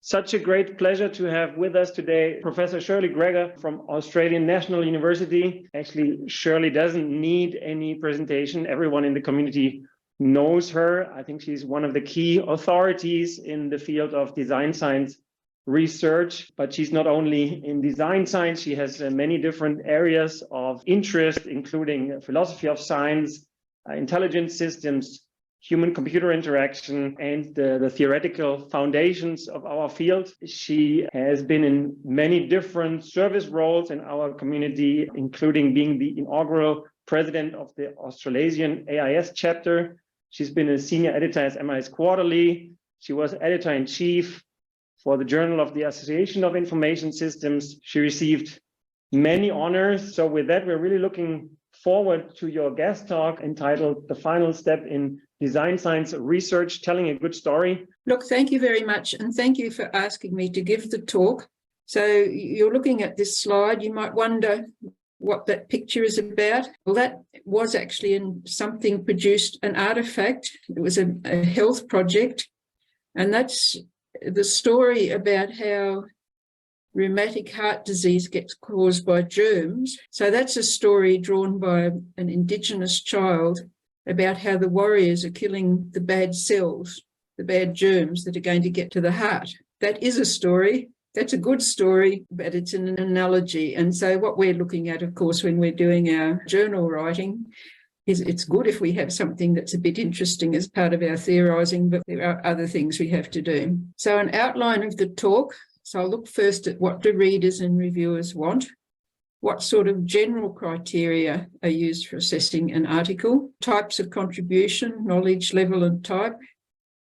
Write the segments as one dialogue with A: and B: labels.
A: Such a great pleasure to have with us today Professor Shirley Gregor from Australian National University. Actually, Shirley doesn't need any presentation. Everyone in the community knows her. I think she's one of the key authorities in the field of design science research, but she's not only in design science, she has many different areas of interest, including philosophy of science, intelligent systems, human-computer interaction, and the theoretical foundations of our field. She has been in many different service roles in our community, including being the inaugural president of the Australasian AIS chapter. She's been a senior editor at MIS Quarterly. She was editor-in-chief for the Journal of the Association of Information Systems. She received many honors. So with that, we're really looking forward to your guest talk entitled The Final Step in Design Science Research, Telling a Good Story.
B: Look, thank you very much. And thank you for asking me to give the talk. So you're looking at this slide. You might wonder what that picture is about. Well, that was actually in something produced, an artifact. It was a health project. And that's the story about how rheumatic heart disease gets caused by germs. So that's a story drawn by an Indigenous child about how the warriors are killing the bad cells, the bad germs that are going to get to the heart. That is a story. That's a good story, but it's an analogy. And so what we're looking at, of course, when we're doing our journal writing, is it's good if we have something that's a bit interesting as part of our theorising, but there are other things we have to do. So an outline of the talk. So I'll look first at what do readers and reviewers want, what sort of general criteria are used for assessing an article, types of contribution, knowledge level and type,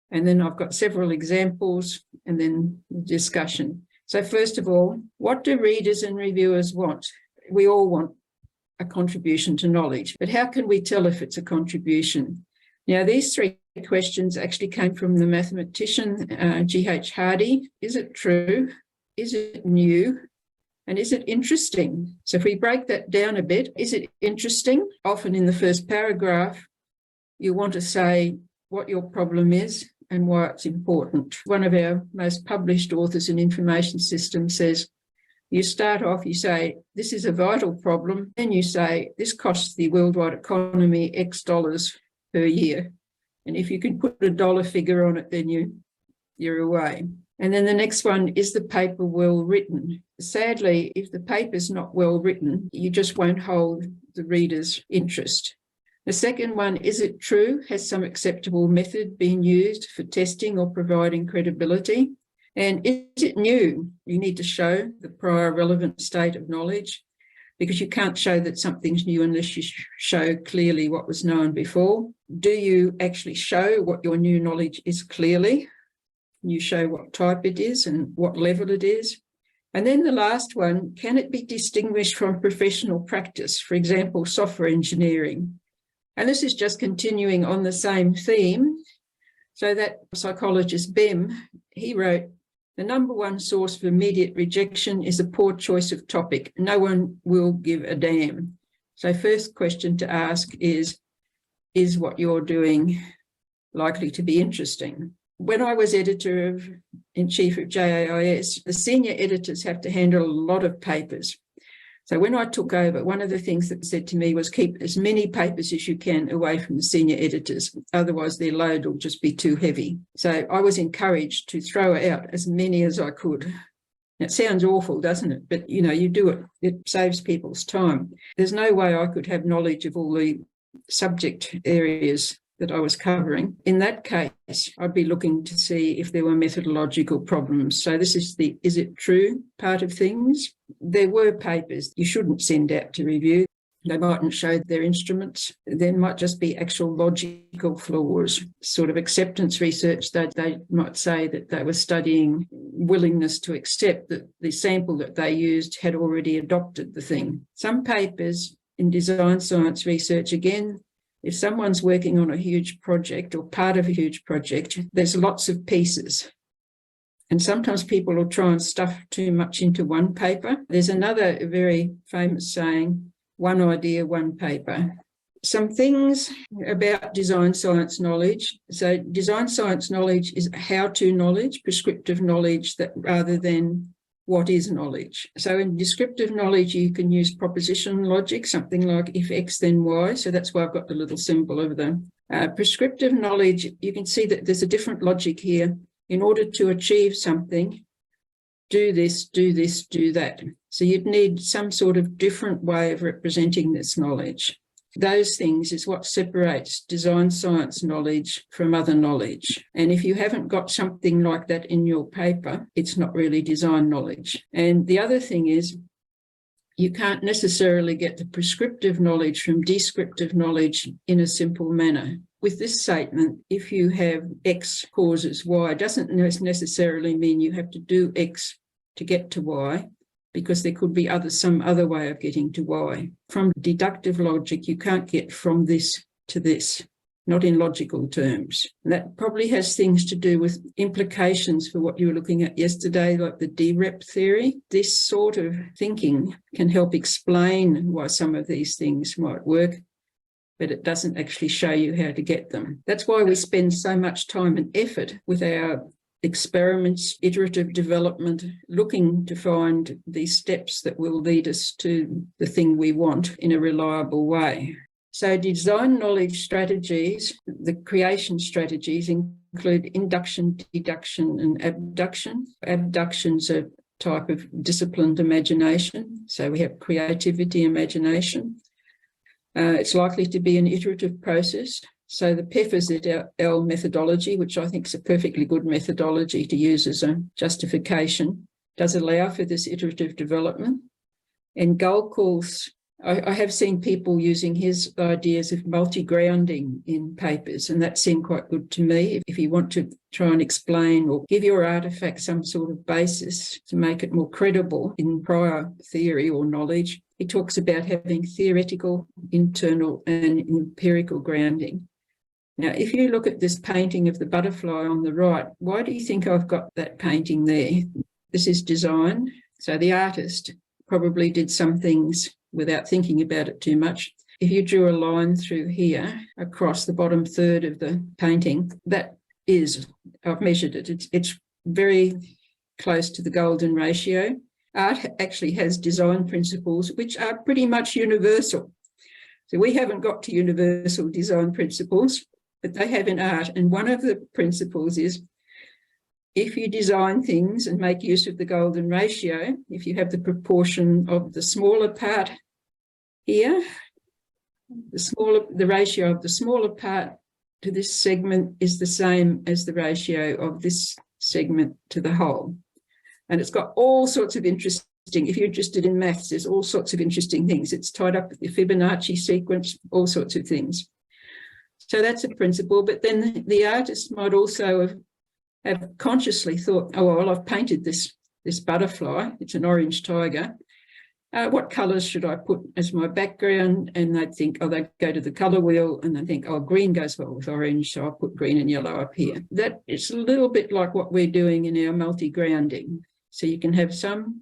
B: and then I've got several examples and then the discussion. So first of all, what do readers and reviewers want? We all want a contribution to knowledge, but how can we tell if it's a contribution? Now, these three questions actually came from the mathematician G.H. Hardy. Is it true? Is it new? And is it interesting? So if we break that down a bit, is it interesting? Often in the first paragraph, you want to say what your problem is and why it's important. One of our most published authors in information systems says, you start off, you say, this is a vital problem. Then you say, this costs the worldwide economy X dollars per year. And if you can put a dollar figure on it, then you're away. And then the next one, is the paper well written? Sadly, if the paper's not well written, you just won't hold the reader's interest. The second one, is it true? Has some acceptable method been used for testing or providing credibility? And is it new? You need to show the prior relevant state of knowledge, because you can't show that something's new unless you show clearly what was known before. Do you actually show what your new knowledge is clearly? You show what type it is and what level it is. And then the last one, can it be distinguished from professional practice, for example, software engineering? And this is just continuing on the same theme. So that psychologist Bem, he wrote, the number one source for immediate rejection is a poor choice of topic. No one will give a damn. So first question to ask is what you're doing likely to be interesting? When I was editor-in-chief of JAIS, the senior editors have to handle a lot of papers. So when I took over, one of the things that said to me was keep as many papers as you can away from the senior editors, otherwise their load will just be too heavy. So I was encouraged to throw out as many as I could. It sounds awful, doesn't it? But, you do it. It saves people's time. There's no way I could have knowledge of all the subject areas that I was covering. In that case, I'd be looking to see if there were methodological problems. So this is the is it true part of things. There were papers you shouldn't send out to review. They mightn't show their instruments. There might just be actual logical flaws, sort of acceptance research. They might say that they were studying willingness to accept that the sample that they used had already adopted the thing. Some papers in design science research, again, if someone's working on a huge project or part of a huge project, there's lots of pieces. And sometimes people will try and stuff too much into one paper. There's another very famous saying, one idea, one paper. Some things about design science knowledge. So design science knowledge is how-to knowledge, prescriptive knowledge, that rather than what is knowledge. So in descriptive knowledge, you can use proposition logic, something like if X, then Y. So that's why I've got the little symbol over there. Prescriptive knowledge, you can see that there's a different logic here. In order to achieve something, do this, do this, do that. So you'd need some sort of different way of representing this knowledge. Those things is what separates design science knowledge from other knowledge. And if you haven't got something like that in your paper, it's not really design knowledge. And the other thing is, you can't necessarily get the prescriptive knowledge from descriptive knowledge in a simple manner. With this statement, if you have X causes Y, doesn't necessarily mean you have to do X to get to Y, because there could be some other way of getting to Y. From deductive logic, you can't get from this to this, not in logical terms. And that probably has things to do with implications for what you were looking at yesterday, like the derive theory. This sort of thinking can help explain why some of these things might work, but it doesn't actually show you how to get them. That's why we spend so much time and effort with our experiments, iterative development, looking to find these steps that will lead us to the thing we want in a reliable way. So design knowledge strategies, the creation strategies include induction, deduction, and abduction. Abduction's a type of disciplined imagination. So we have creativity, imagination. It's likely to be an iterative process. So the PEFAS-L methodology, which I think is a perfectly good methodology to use as a justification, does allow for this iterative development. And Gulkul's, I have seen people using his ideas of multi-grounding in papers, and that seemed quite good to me. If you want to try and explain or give your artifact some sort of basis to make it more credible in prior theory or knowledge, he talks about having theoretical, internal, and empirical grounding. Now, if you look at this painting of the butterfly on the right, why do you think I've got that painting there? This is design. So the artist probably did some things without thinking about it too much. If you drew a line through here across the bottom third of the painting, that is, I've measured it. It's very close to the golden ratio. Art actually has design principles which are pretty much universal. So we haven't got to universal design principles, but they have in art. And one of the principles is, if you design things and make use of the golden ratio, if you have the proportion of the smaller part here, the ratio of the smaller part to this segment is the same as the ratio of this segment to the whole. And it's got all sorts of interesting, if you're interested in maths, there's all sorts of interesting things. It's tied up with the Fibonacci sequence, all sorts of things. So that's a principle, but then the artist might also have consciously thought, oh, well, I've painted this butterfly, it's an orange tiger. What colours should I put as my background? And they'd think, oh, they'd go to the colour wheel and they think, oh, green goes well with orange, so I'll put green and yellow up here. That is a little bit like what we're doing in our multi-grounding. So you can have some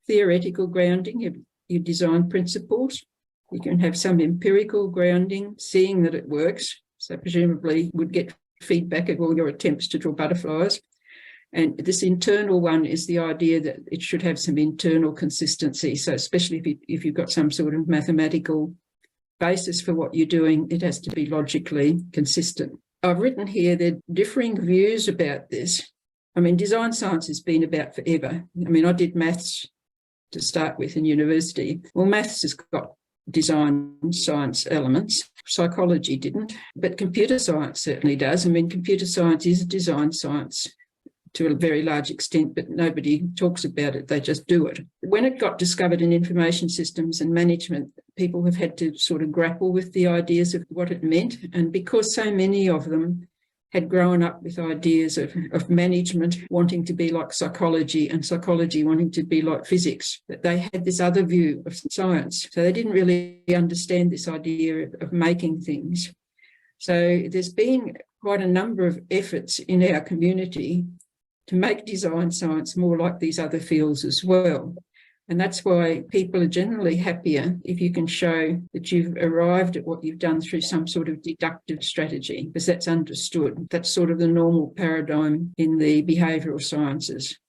B: theoretical grounding, you design principles. You can have some empirical grounding, seeing that it works. So presumably you would get feedback of all your attempts to draw butterflies. And this internal one is the idea that it should have some internal consistency. So especially if you've got some sort of mathematical basis for what you're doing, it has to be logically consistent. I've written here there are differing views about this. I mean, design science has been about forever. I mean, I did maths to start with in university. Well, maths has got design science elements. Psychology didn't, but computer science certainly does. I mean, computer science is design science to a very large extent, but nobody talks about it, they just do it. When it got discovered in information systems and management, people have had to sort of grapple with the ideas of what it meant. And because so many of them had grown up with ideas of management wanting to be like psychology and psychology wanting to be like physics, that they had this other view of science. So they didn't really understand this idea of making things. So there's been quite a number of efforts in our community to make design science more like these other fields as well. And that's why people are generally happier if you can show that you've arrived at what you've done through some sort of deductive strategy, because that's understood. That's sort of the normal paradigm in the behavioural sciences.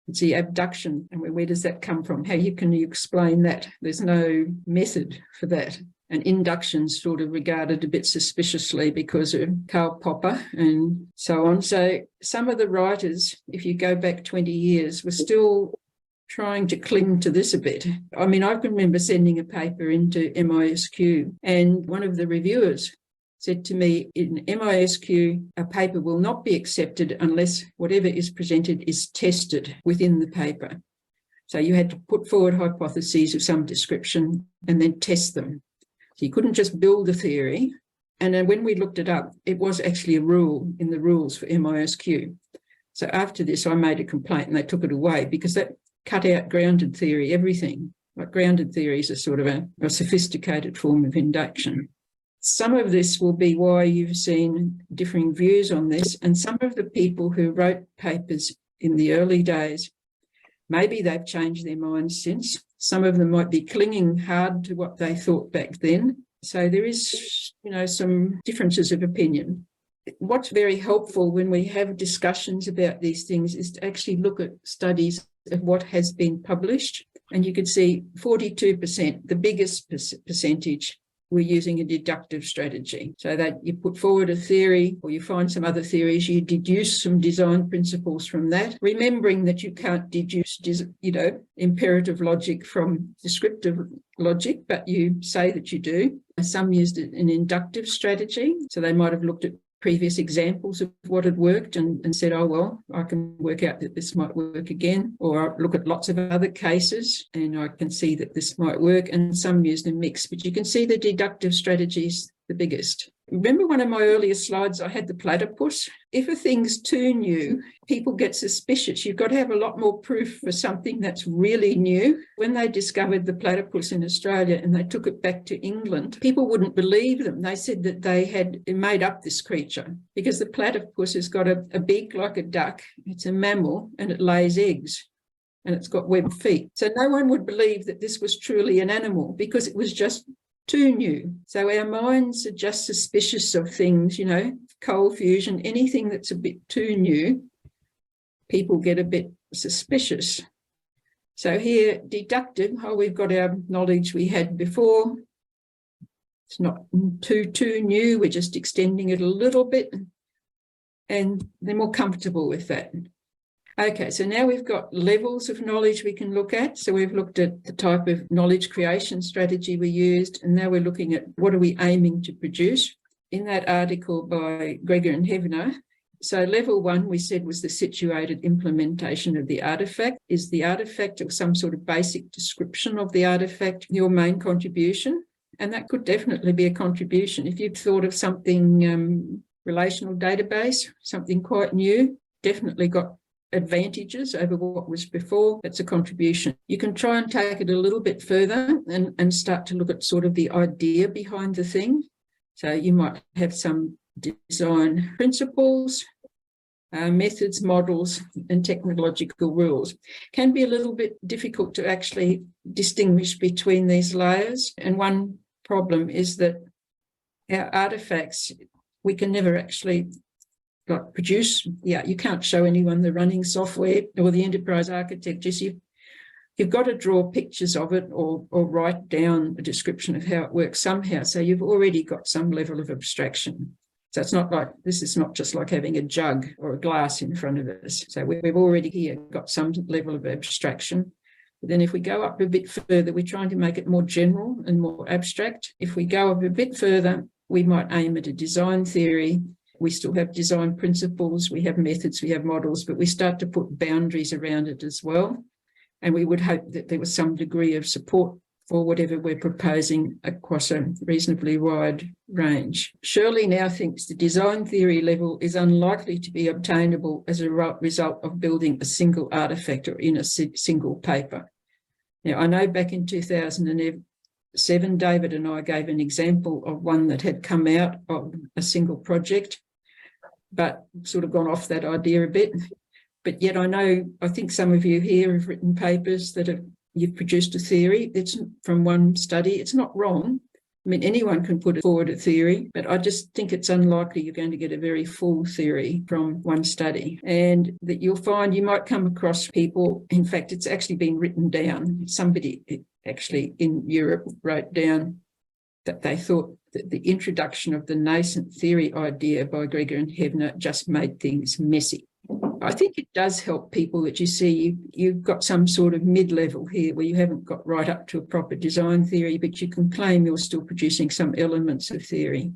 B: It's the abduction. And where does that come from? How can you explain that? There's no method for that. And induction's sort of regarded a bit suspiciously because of Karl Popper and so on. So some of the writers, if you go back 20 years, were still trying to cling to this a bit. I mean, I can remember sending a paper into MISQ, and one of the reviewers said to me, in MISQ, a paper will not be accepted unless whatever is presented is tested within the paper. So you had to put forward hypotheses of some description and then test them. So you couldn't just build a theory. And then when we looked it up, it was actually a rule in the rules for MISQ. So after this, I made a complaint and they took it away because that cut out grounded theory, everything. Like grounded theories are sort of a sophisticated form of induction. Some of this will be why you've seen differing views on this. And some of the people who wrote papers in the early days, maybe they've changed their minds since. Some of them might be clinging hard to what they thought back then. So there is, some differences of opinion. What's very helpful when we have discussions about these things is to actually look at studies of what has been published. And you could see 42%, the biggest percentage, we're using a deductive strategy. So that you put forward a theory or you find some other theories, you deduce some design principles from that, remembering that you can't deduce, imperative logic from descriptive logic, but you say that you do. Some used an inductive strategy. So they might have looked at previous examples of what had worked and said, oh, well, I can work out that this might work again, or look at lots of other cases and I can see that this might work, and some used a mix, but you can see the deductive strategies the biggest. Remember one of my earlier slides, I had the platypus. If a thing's too new, people get suspicious. You've got to have a lot more proof for something that's really new. When they discovered the platypus in Australia and they took it back to England, people wouldn't believe them. They said that they had made up this creature because the platypus has got a beak like a duck. It's a mammal and it lays eggs and it's got webbed feet. So no one would believe that this was truly an animal because it was just too new. So our minds are just suspicious of things, cold fusion, anything that's a bit too new, people get a bit suspicious. So here, deductive, we've got our knowledge we had before. It's not too new, we're just extending it a little bit, and they're more comfortable with that. Okay, so now we've got levels of knowledge we can look at. So we've looked at the type of knowledge creation strategy we used, and now we're looking at what are we aiming to produce. In that article by Gregor and Hagen, so level 1, we said, was the situated implementation of the artifact. Is the artifact or some sort of basic description of the artifact your main contribution? And that could definitely be a contribution. If you've thought of something, relational database, something quite new, definitely got advantages over what was before, that's a contribution. You can try and take it a little bit further and start to look at sort of the idea behind the thing. So you might have some design principles, methods, models, and technological rules. Can be a little bit difficult to actually distinguish between these layers. And one problem is that our artifacts, we can never actually produce. You can't show anyone the running software or the enterprise architectures. You've got to draw pictures of it or write down a description of how it works somehow. So you've already got some level of abstraction. So it's not like, this is not just like having a jug or a glass in front of us. So we've already here got some level of abstraction. But then if we go up a bit further, we're trying to make it more general and more abstract. If we go up a bit further, we might aim at a design theory. We still have design principles, we have methods, we have models, but we start to put boundaries around it as well. And we would hope that there was some degree of support for whatever we're proposing across a reasonably wide range. Shirley now thinks the design theory level is unlikely to be obtainable as a result of building a single artifact or in a single paper. Now, I know back in 2007, David and I gave an example of one that had come out of a single project, but sort of gone off that idea a bit. But yet I think some of you here have written papers that have you've produced a theory. It's from one study. It's not wrong. I mean, anyone can put forward a theory, but I just think it's unlikely you're going to get a very full theory from one study. And that you'll find you might come across people, in fact, it's actually been written down. Somebody actually in Europe wrote down that they thought that the introduction of the nascent theory idea by Gregor and Hebner just made things messy. I think it does help people that you see you've got some sort of mid-level here where you haven't got right up to a proper design theory, but you can claim you're still producing some elements of theory.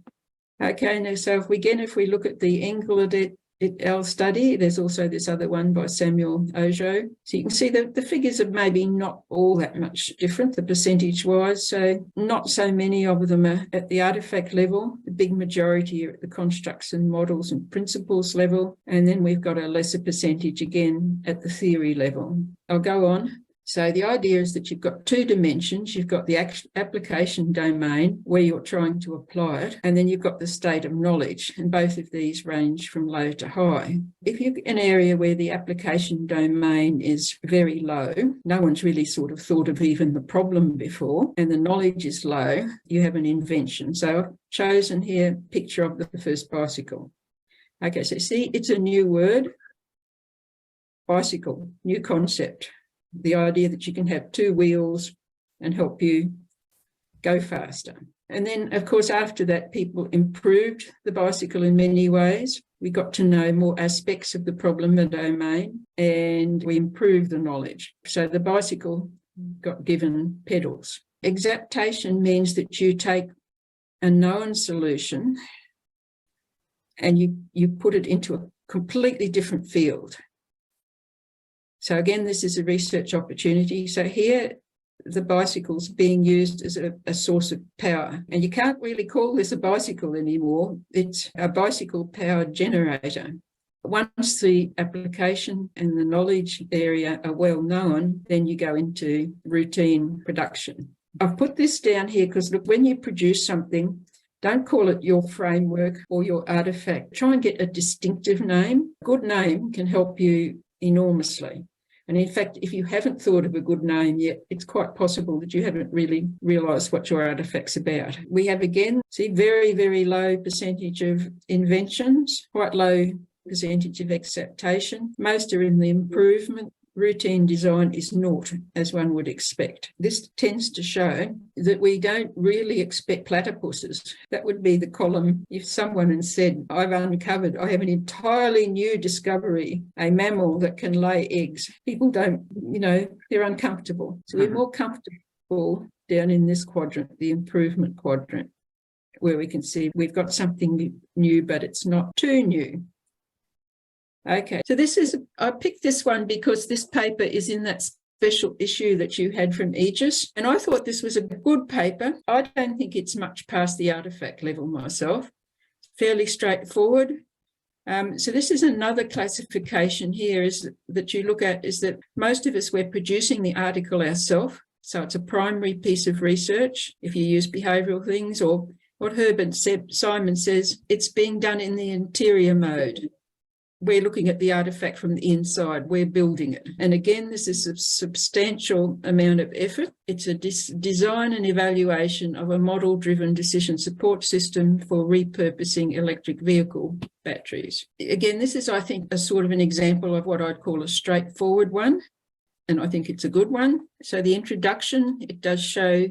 B: Okay, now, so if we look at the Engelert et al. Study, there's also this other one by Samuel Ojo. So you can see that the figures are maybe not all that much different, the percentage-wise. So not so many of them are at the artifact level. The big majority are at the constructs and models and principles level. And then we've got a lesser percentage again at the theory level. I'll go on. So the idea is that you've got two dimensions. You've got the application domain where you're trying to apply it, and then you've got the state of knowledge, and both of these range from low to high. If you're in an area where the application domain is very low, no one's really sort of thought of even the problem before, and the knowledge is low, you have an invention. So I've chosen here a picture of the first bicycle. Okay, so see, it's a new word, bicycle, new concept. The idea that you can have two wheels and help you go faster. And then, of course, after that, people improved the bicycle in many ways. We got to know more aspects of the problem and domain, and we improved the knowledge. So the bicycle got given pedals. Exaptation means that you take a known solution and you put it into a completely different field. So again, this is a research opportunity. So here, the bicycle's being used as a source of power. And you can't really call this a bicycle anymore. It's a bicycle powered generator. Once the application and the knowledge area are well known, then you go into routine production. I've put this down here because, look, when you produce something, don't call it your framework or your artifact. Try and get a distinctive name. A good name can help you enormously. And in fact, if you haven't thought of a good name yet, it's quite possible that you haven't really realised what your artefact's about. We have, again, see, very, very low percentage of inventions, quite low percentage of acceptation. Most are in the improvement. Routine design is naught, as one would expect. This tends to show that we don't really expect platypuses. That would be the column if someone had said, I have an entirely new discovery, a mammal that can lay eggs. People don't, they're uncomfortable. So we're more comfortable down in this quadrant, the improvement quadrant, where we can see we've got something new, but it's not too new. Okay, so I picked this one because this paper is in that special issue that you had from Aegis, and I thought this was a good paper. I don't think it's much past the artifact level myself. Fairly straightforward. So this is another classification here that you look at is that most of us, we're producing the article ourselves. So it's a primary piece of research. If you use behavioural things, or what Simon says, it's being done in the interior mode. We're looking at the artifact from the inside. We're building it. And again, this is a substantial amount of effort. It's a design and evaluation of a model-driven decision support system for repurposing electric vehicle batteries. Again, this is, I think, a sort of an example of what I'd call a straightforward one. And I think it's a good one. So the introduction, it does show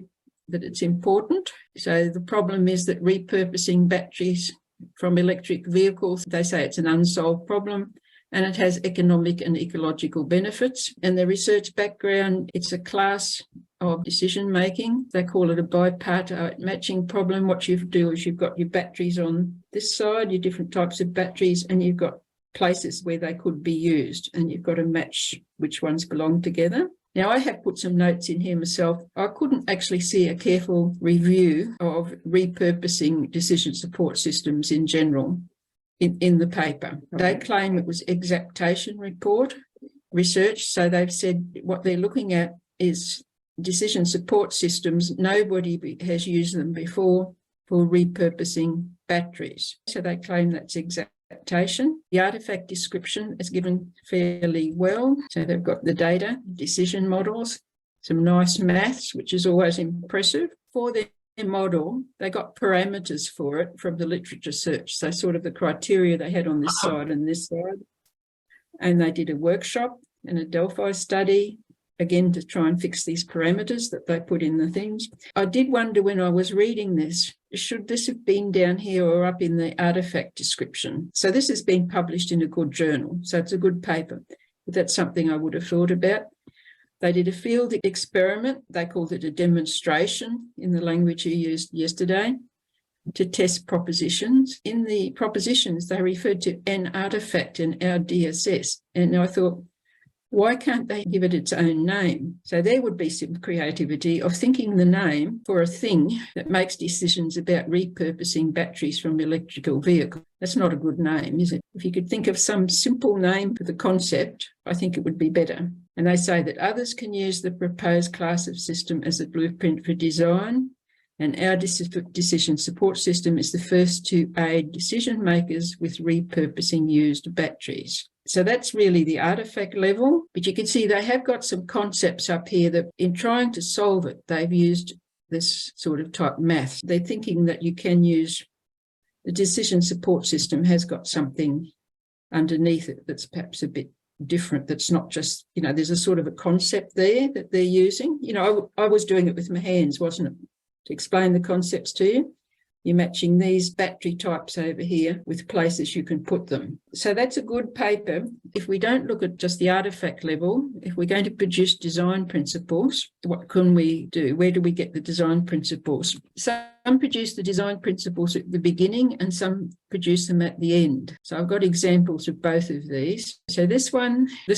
B: that it's important. So the problem is that repurposing batteries from electric vehicles, they say it's an unsolved problem, and it has economic and ecological benefits. And the research background, it's a class of decision making. They call it a bipartite matching problem. What you do is you've got your batteries on this side, your different types of batteries, and you've got places where they could be used, and you've got to match which ones belong together. Now, I have put some notes in here myself. I couldn't actually see a careful review of repurposing decision support systems in general in the paper. They claim it was exaptation report research. So they've said what they're looking at is decision support systems. Nobody has used them before for repurposing batteries. So they claim that's exaptation. The artifact description is given fairly well. So they've got the data, decision models. some nice maths, which is always impressive. For their model, they got parameters for it from the literature search. So sort of the criteria they had on this side and this side. And they did a workshop and a Delphi study, again, to try and fix these parameters that they put in the things. I did wonder when I was reading this, should this have been down here or up in the artifact description? So this has been published in a good journal, so it's a good paper. But that's something I would have thought about. They did a field experiment. They called it a demonstration in the language you used yesterday to test propositions. In the propositions, they referred to an artifact and our DSS. And I thought, why can't they give it its own name? So there would be some creativity of thinking the name for a thing that makes decisions about repurposing batteries from electrical vehicles. That's not a good name, is it? If you could think of some simple name for the concept, I think it would be better. And they say that others can use the proposed class of system as a blueprint for design, and our decision support system is the first to aid decision makers with repurposing used batteries. So that's really the artifact level, but you can see they have got some concepts up here that in trying to solve it, they've used this sort of type math. They're thinking that you can use the decision support system has got something underneath it that's perhaps a bit different. That's not just, there's a sort of a concept there that they're using. I was doing it with my hands, wasn't it? To explain the concepts to you. You're matching these battery types over here with places you can put them. So that's a good paper. If we don't look at just the artifact level, if we're going to produce design principles, what can we do? Where do we get the design principles? Some produce the design principles at the beginning and some produce them at the end. So I've got examples of both of these. So this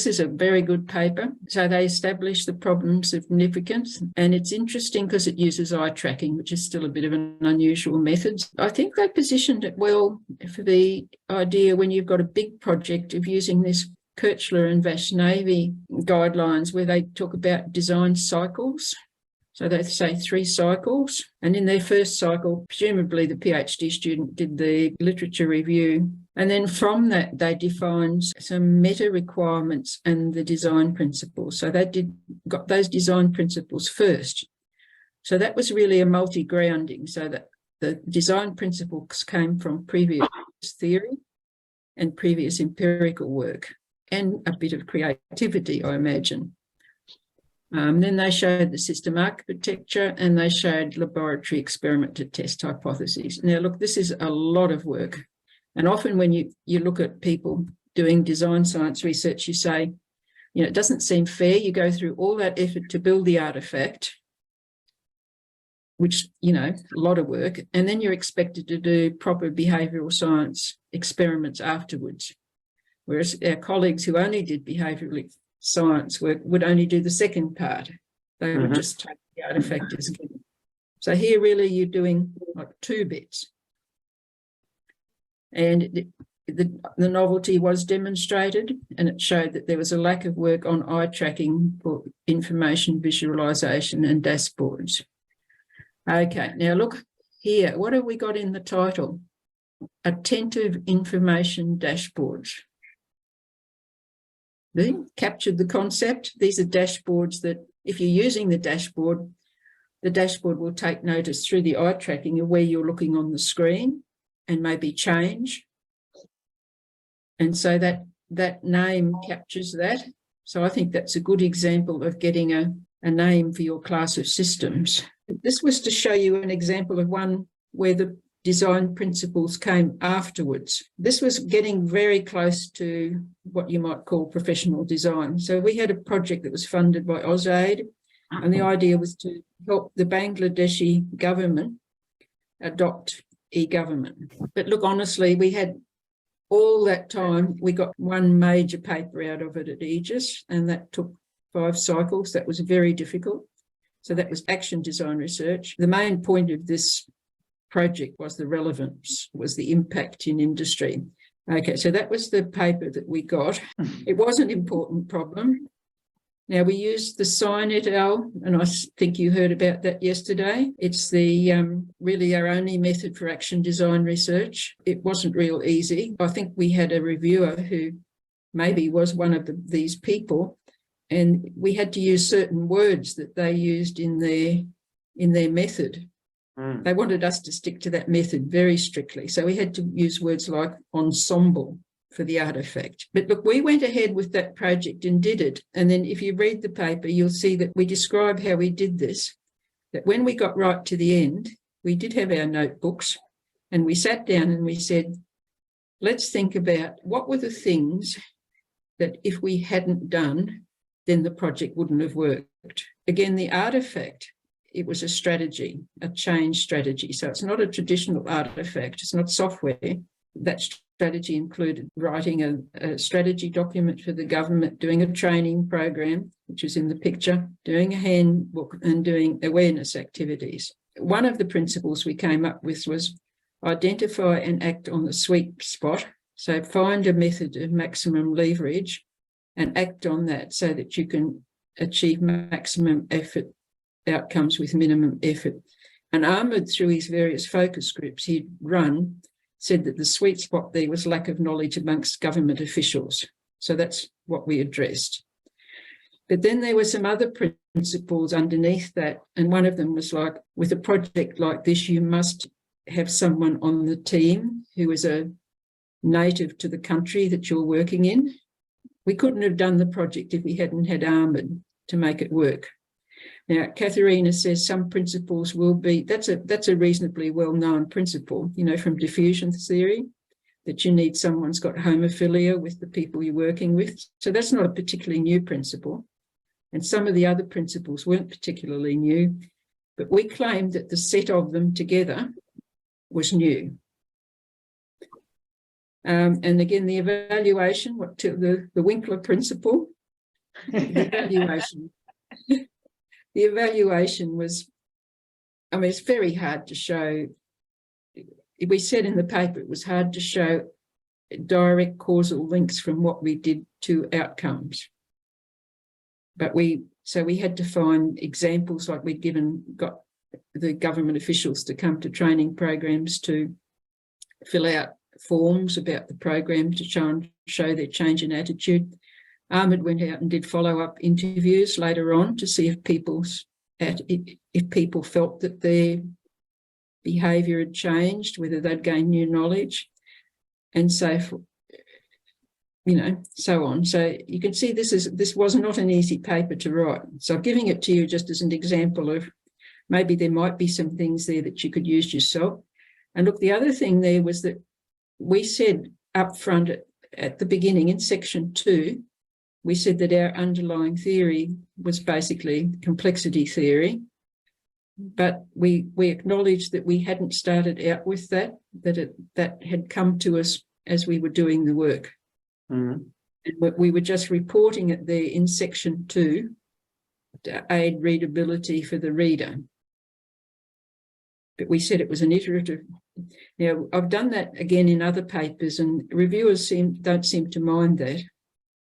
B: is a very good paper. So they establish the problem significance, and it's interesting because it uses eye tracking, which is still a bit of an unusual method. I think they positioned it well for the idea when you've got a big project of using this Kirchler and Vaishnavi guidelines where they talk about design cycles. So they say 3 cycles, and in their first cycle, presumably the PhD student did the literature review. And then from that, they defined some meta requirements and the design principles. So they got those design principles first. So that was really a multi-grounding, so that the design principles came from previous theory and previous empirical work and a bit of creativity, I imagine. Then they showed the system architecture and they showed laboratory experiment to test hypotheses. Now, look, this is a lot of work. And often when you look at people doing design science research, you say, it doesn't seem fair. You go through all that effort to build the artifact, which, a lot of work, and then you're expected to do proper behavioural science experiments afterwards. Whereas our colleagues who only did behavioural science work would only do the second part. They would just take the artifact as given. So here really you're doing like 2 bits. And the novelty was demonstrated, and it showed that there was a lack of work on eye tracking for information visualization and dashboards. Okay, now look here. What have we got in the title? Attentive information dashboards. They captured the concept. These are dashboards that if you're using the dashboard will take notice through the eye tracking of where you're looking on the screen and maybe change. And so that name captures that. So I think that's a good example of getting a name for your class of systems. This was to show you an example of one where the design principles came afterwards. This was getting very close to what you might call professional design. So we had a project that was funded by AusAid, and the idea was to help the Bangladeshi government adopt e-government. But look, honestly, we had all that time, we got one major paper out of it at Aegis, and that took 5 cycles. That was very difficult. So that was action design research. The main point of this project was the relevance, was the impact in industry. Okay, so that was the paper that we got. It was an important problem. Now, we used the Sign et al., and I think you heard about that yesterday. It's the really our only method for action design research. It wasn't real easy. I think we had a reviewer who maybe was one of these people and we had to use certain words that they used in their method. They wanted us to stick to that method very strictly. So we had to use words like ensemble for the artifact. But look, we went ahead with that project and did it. And then if you read the paper, you'll see that we describe how we did this, that when we got right to the end, we did have our notebooks and we sat down and we said, let's think about what were the things that if we hadn't done, then the project wouldn't have worked. Again, the artifact, it was a strategy, a change strategy. So it's not a traditional artifact, it's not software. That strategy included writing a strategy document for the government, doing a training program, which is in the picture, doing a handbook and doing awareness activities. One of the principles we came up with was identify and act on the sweet spot. So find a method of maximum leverage and act on that so that you can achieve maximum effort outcomes with minimum effort. And Ahmed, through his various focus groups he'd run, said that the sweet spot there was lack of knowledge amongst government officials. So that's what we addressed. But then there were some other principles underneath that. And one of them was like, with a project like this, you must have someone on the team who is a native to the country that you're working in. We couldn't have done the project if we hadn't had Ahmed to make it work. Now, Katharina says some principles will be, that's a reasonably well-known principle, you know, from diffusion theory, that you need someone who's got homophilia with the people you're working with. So that's not a particularly new principle. And some of the other principles weren't particularly new, but we claimed that the set of them together was new. And again, the evaluation, the Winkler principle, the evaluation. The evaluation was, I mean, it's very hard to show. We said in the paper it was hard to show direct causal links from what we did to outcomes. But we had to find examples, like we'd got the government officials to come to training programs to fill out forms about the program to show their change in attitude. Ahmed went out and did follow-up interviews later on to see if people felt that their behaviour had changed, whether they'd gained new knowledge, and so on. So you can see this was not an easy paper to write. So I'm giving it to you just as an example of maybe there might be some things there that you could use yourself. And look, the other thing there was that we said up front at the beginning in section 2, we said that our underlying theory was basically complexity theory, but we acknowledged that we hadn't started out with that had come to us as we were doing the work. Mm-hmm. And we were just reporting it there in section 2 to aid readability for the reader. But we said it was an iterative. Now, I've done that again in other papers, and reviewers don't seem to mind that.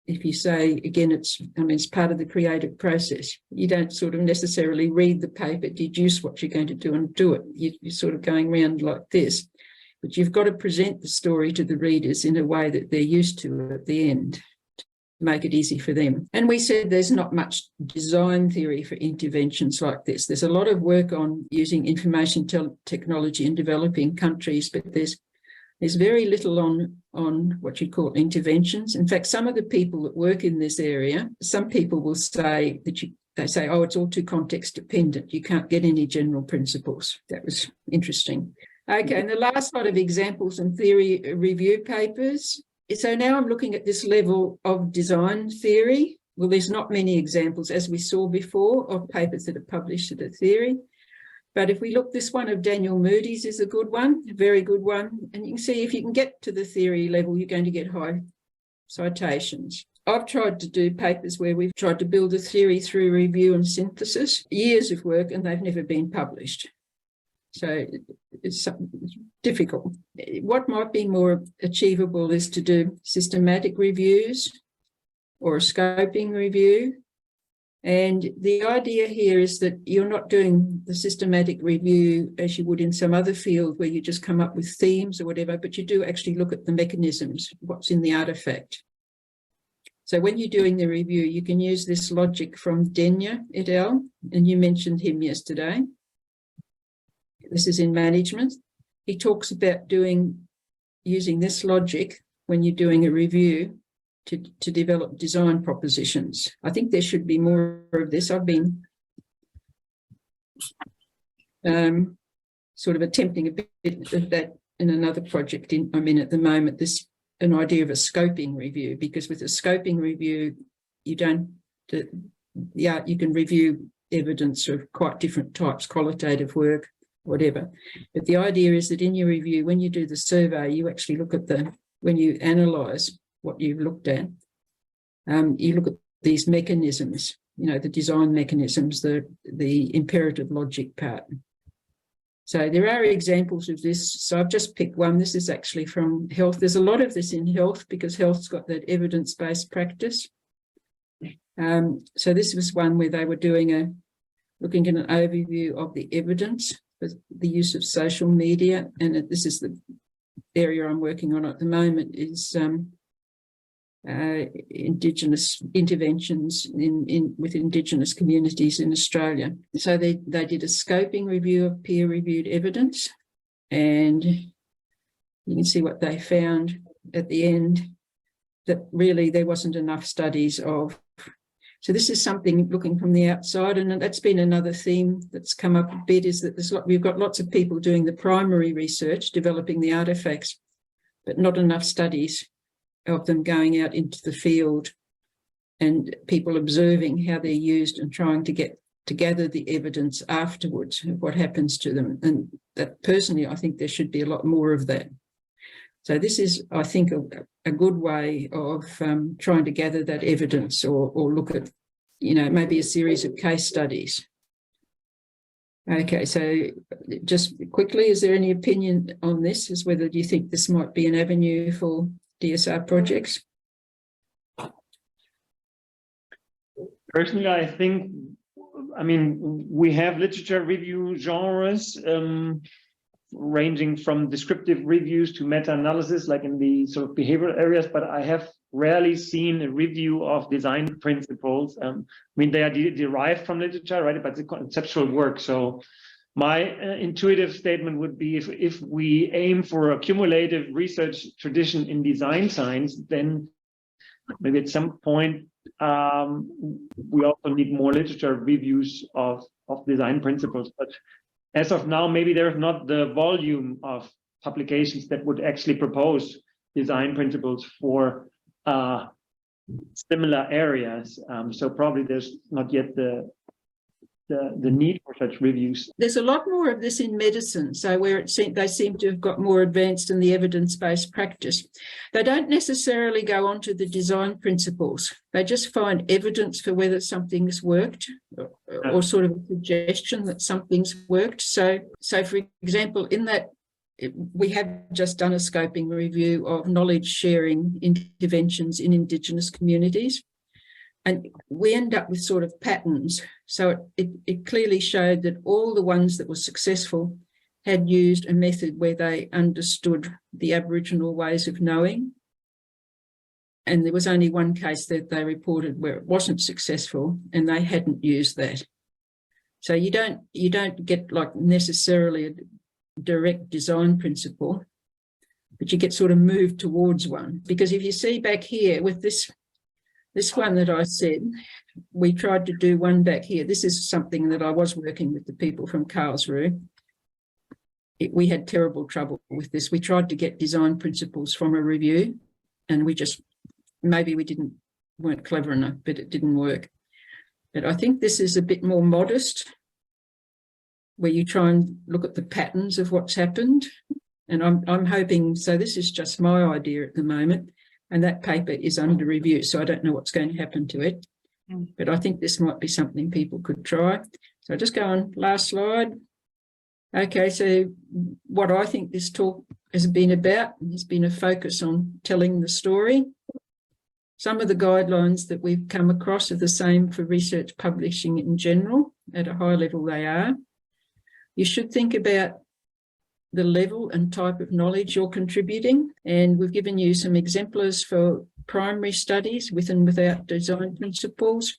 B: If you say, again, it's part of the creative process. You don't sort of necessarily read the paper, deduce what you're going to do and do it. You're sort of going around like this. But you've got to present the story to the readers in a way that they're used to at the end, to make it easy for them. And we said there's not much design theory for interventions like this. There's a lot of work on using information technology in developing countries, but there's very little on what you call interventions. In fact, some of the people that work in this area, some people will say that they say, oh, it's all too context dependent. You can't get any general principles. That was interesting. Okay, and the last lot of examples and theory review papers. So now I'm looking at this level of design theory. Well, there's not many examples, as we saw before, of papers that are published at a theory. But if we look, this one of Daniel Moody's is a good one, a very good one. And you can see if you can get to the theory level, you're going to get high citations. I've tried to do papers where we've tried to build a theory through review and synthesis, years of work, and they've never been published. So it's difficult. What might be more achievable is to do systematic reviews or a scoping review. And the idea here is that you're not doing the systematic review as you would in some other field where you just come up with themes or whatever, but you do actually look at the mechanisms, what's in the artifact. So when you're doing the review, you can use this logic from Denyer et al., and you mentioned him yesterday. This is in management. He talks about using this logic when you're doing a review to develop design propositions. I think there should be more of this. I've been sort of attempting a bit of that in another project I'm in at the moment, an idea of a scoping review, because with a scoping review, you can review evidence of quite different types, qualitative work, whatever. But the idea is that in your review, when you do the survey, you actually look at when you analyse what you've looked at, you look at these mechanisms, the design mechanisms, the imperative logic part. So there are examples of this. So I've just picked one. This is actually from health. There's a lot of this in health because health's got that evidence-based practice. So this was one where they were looking at an overview of the evidence for the use of social media. And this is the area I'm working on at the moment, is Indigenous interventions with Indigenous communities in Australia. So they did a scoping review of peer-reviewed evidence, and you can see what they found at the end, that really there wasn't enough studies of. So this is something looking from the outside, and that's been another theme that's come up a bit, is that we've got lots of people doing the primary research, developing the artefacts, but not enough studies of them going out into the field and people observing how they're used and trying to gather the evidence afterwards of what happens to them. And that personally, I think there should be a lot more of that. So this is, I think, a good way of trying to gather that evidence, or look at, maybe a series of case studies. Okay, so just quickly, is there any opinion on this, as whether you think this might be an avenue for DSR projects?
A: Personally, I think, we have literature review genres ranging from descriptive reviews to meta-analysis, like in the sort of behavioral areas, but I have rarely seen a review of design principles. They are derived from literature, right? But it's conceptual work. So my intuitive statement would be, if we aim for a cumulative research tradition in design science, then maybe at some point we also need more literature reviews of design principles. But as of now, maybe there's not the volume of publications that would actually propose design principles for similar areas. So probably there's not yet the need for such reviews.
B: There's a lot more of this in medicine, so where they seem to have got more advanced in the evidence-based practice. They don't necessarily go on to the design principles. They just find evidence for whether something's worked, or sort of a suggestion that something's worked. So for example, in that, we have just done a scoping review of knowledge sharing interventions in Indigenous communities. And we end up with sort of patterns. So it clearly showed that all the ones that were successful had used a method where they understood the Aboriginal ways of knowing. And there was only one case that they reported where it wasn't successful and they hadn't used that. So you don't get like necessarily a direct design principle, but you get sort of moved towards one. Because if you see back here with this one that I said, we tried to do one back here. This is something that I was working with the people from Karlsruhe. We had terrible trouble with this. We tried to get design principles from a review, and maybe we weren't clever enough, but it didn't work. But I think this is a bit more modest, where you try and look at the patterns of what's happened. And I'm hoping, so this is just my idea at the moment, and that paper is under review, so I don't know what's going to happen to it. But I think this might be something people could try. So I'll just go on, last slide. Okay, so what I think this talk has been about has been a focus on telling the story. Some of the guidelines that we've come across are the same for research publishing in general. At a high level they are. You should think about the level and type of knowledge you're contributing. And we've given you some exemplars for primary studies with and without design principles,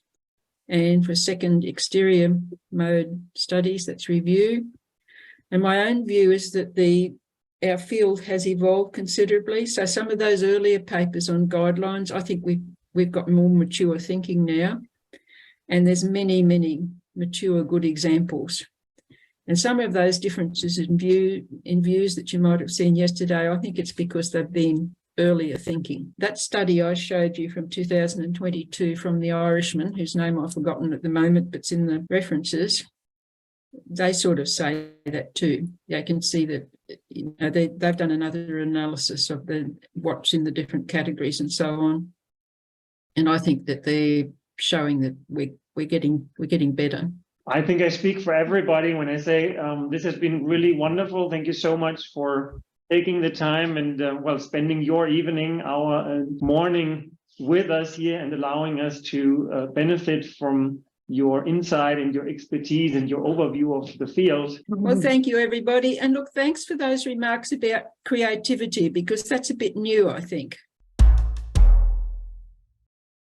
B: and for second exterior mode studies, that's review. And my own view is that our field has evolved considerably. So some of those earlier papers on guidelines, I think we've got more mature thinking now. And there's many, many mature good examples. And some of those differences in views that you might have seen yesterday, I think it's because they've been earlier thinking. That study I showed you from 2022 from the Irishman, whose name I've forgotten at the moment, but it's in the references, they sort of say that too. They can see that they've done another analysis of what's in the different categories and so on. And I think that they're showing that we're getting better.
A: I think I speak for everybody when I say this has been really wonderful. Thank you so much for taking the time and spending your evening, our morning with us here and allowing us to benefit from your insight and your expertise and your overview of the field.
B: Well, thank you, everybody. And look, thanks for those remarks about creativity, because that's a bit new, I think.